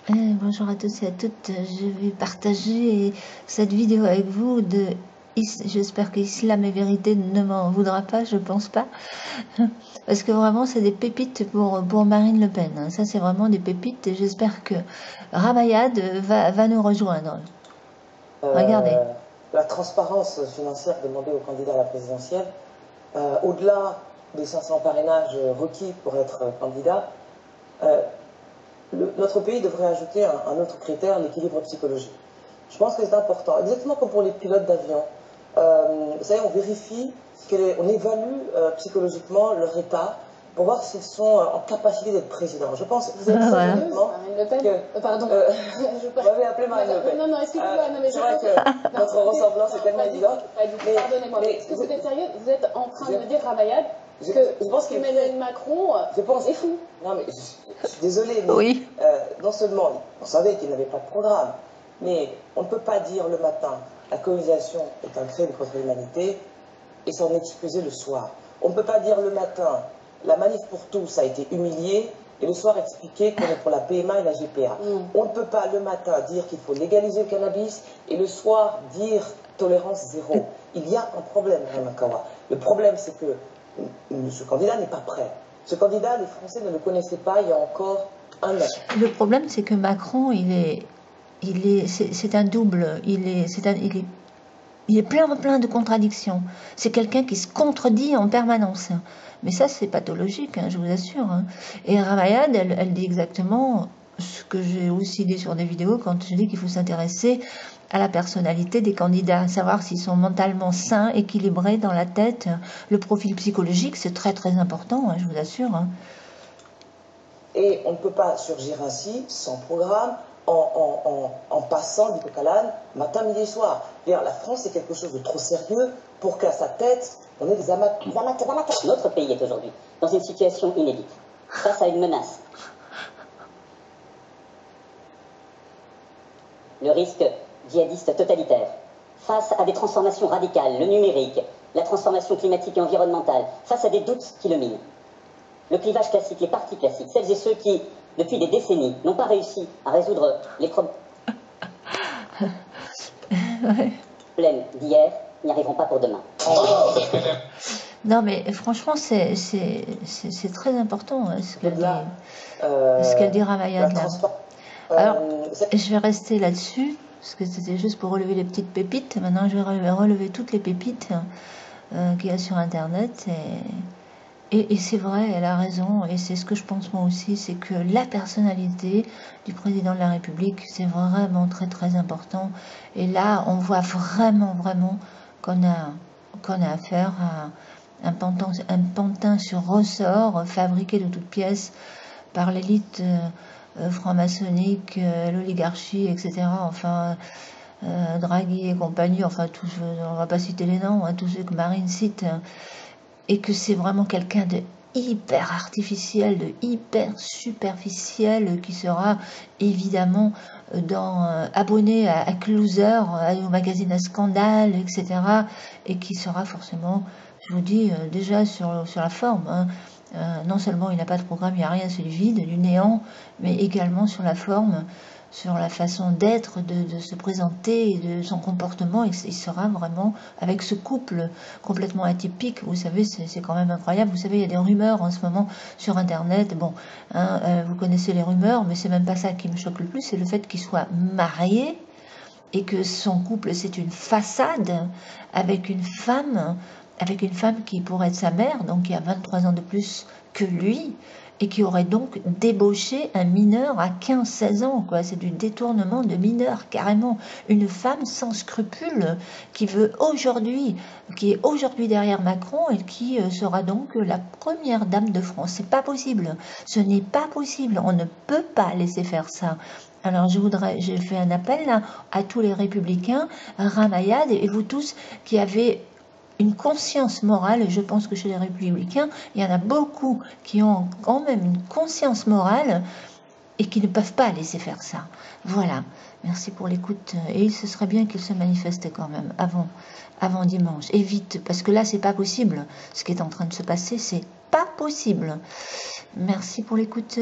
Bonjour à tous et à toutes, je vais partager cette vidéo avec vous j'espère qu'Islam et Vérité ne m'en voudra pas, je pense pas, parce que vraiment c'est des pépites pour Marine Le Pen, ça c'est vraiment des pépites et j'espère que Ramayad va nous rejoindre. Regardez. La transparence financière demandée aux candidats à la présidentielle, au-delà des 500 parrainages requis pour être candidat, notre pays devrait ajouter un autre critère, l'équilibre psychologique. Je pense que c'est important, exactement comme pour les pilotes d'avion. Vous savez, on vérifie, on évalue psychologiquement leur état pour voir s'ils sont en capacité d'être président. Je pense que vous êtes honnêtement que... Pardon. Vous m'avez appelé Marine Le Pen. Non, excusez-moi. C'est vrai que notre ressemblance est tellement évidente. Pardonnez-moi, mais est-ce que vous êtes sérieux? Vous êtes en train de me dire, Ramayad, je pense qu'Emmanuel Macron est fou. Non, mais je suis désolé, mais oui. Non seulement on savait qu'il n'avait pas de programme, mais on ne peut pas dire le matin la colonisation est un crime contre l'humanité et s'en excuser le soir. On ne peut pas dire le matin la manif pour tous a été humiliée et le soir expliquer qu'on est pour la PMA et la GPA. On ne peut pas le matin dire qu'il faut légaliser le cannabis et le soir dire tolérance zéro. Il y a un problème, Ramakawa. Le problème, c'est que ce candidat n'est pas prêt. Ce candidat, les Français ne le connaissaient pas il y a encore un an. Le problème, c'est que Macron, c'est un double, il est plein de contradictions. C'est quelqu'un qui se contredit en permanence. Mais ça, c'est pathologique, hein, je vous assure. Hein. Et Ramayad, elle dit exactement ce que j'ai aussi dit sur des vidéos quand je dis qu'il faut s'intéresser à la personnalité des candidats, savoir s'ils sont mentalement sains, équilibrés dans la tête. Le profil psychologique, c'est très important, hein, je vous assure. Hein. Et on ne peut pas surgir ainsi, sans programme, en passant du coq à l'âne, matin, midi et soir. D'ailleurs, la France est quelque chose de trop sérieux pour qu'à sa tête, on ait des amateurs. Notre pays est aujourd'hui dans une situation inédite, face à une menace. Le risque djihadiste totalitaire, face à des transformations radicales, le numérique, la transformation climatique et environnementale, face à des doutes qui le minent. Le clivage classique, les partis classiques, celles et ceux qui, depuis des décennies, n'ont pas réussi à résoudre les problèmes d'hier, n'y arriveront pas pour demain. Non, mais franchement, c'est très important hein, ce qu'elle dit Ramayad là. Alors, je vais rester là-dessus, parce que c'était juste pour relever les petites pépites. Maintenant, je vais relever toutes les pépites qu'il y a sur Internet. Et c'est vrai, elle a raison, et c'est ce que je pense moi aussi, c'est que la personnalité du président de la République, c'est vraiment très important. Et là, on voit vraiment qu'on a affaire à un pantin sur ressort, fabriqué de toutes pièces par l'élite franc-maçonnique, l'oligarchie, etc. Enfin, Draghi et compagnie, enfin, on va pas citer les noms, hein, tous ceux que Marine cite, et que c'est vraiment quelqu'un de hyper artificiel, de hyper superficiel, qui sera évidemment abonné à Closer, au magazine à scandale, etc. Et qui sera forcément, je vous dis, déjà sur la forme, hein, non seulement il n'a pas de programme, il n'y a rien, c'est du vide, du néant, mais également sur la forme, sur la façon d'être, de se présenter, et de son comportement, il sera vraiment avec ce couple complètement atypique. Vous savez, c'est quand même incroyable. Vous savez, il y a des rumeurs en ce moment sur Internet. Bon, hein, vous connaissez les rumeurs, mais c'est même pas ça qui me choque le plus, c'est le fait qu'il soit marié et que son couple, c'est une façade avec une femme qui pourrait être sa mère, donc qui a 23 ans de plus que lui, et qui aurait donc débauché un mineur à 15-16 ans, quoi. C'est du détournement de mineur, carrément. Une femme sans scrupules qui est aujourd'hui derrière Macron et qui sera donc la première dame de France. C'est pas possible. Ce n'est pas possible. On ne peut pas laisser faire ça. Alors j'ai fait un appel là, à tous les républicains, Ramayad et vous tous qui avez une conscience morale, et je pense que chez les républicains, il y en a beaucoup qui ont quand même une conscience morale et qui ne peuvent pas laisser faire ça. Voilà, merci pour l'écoute, et ce serait bien qu'ils se manifestent quand même avant dimanche, et vite, parce que là c'est pas possible, ce qui est en train de se passer, c'est pas possible. Merci pour l'écoute.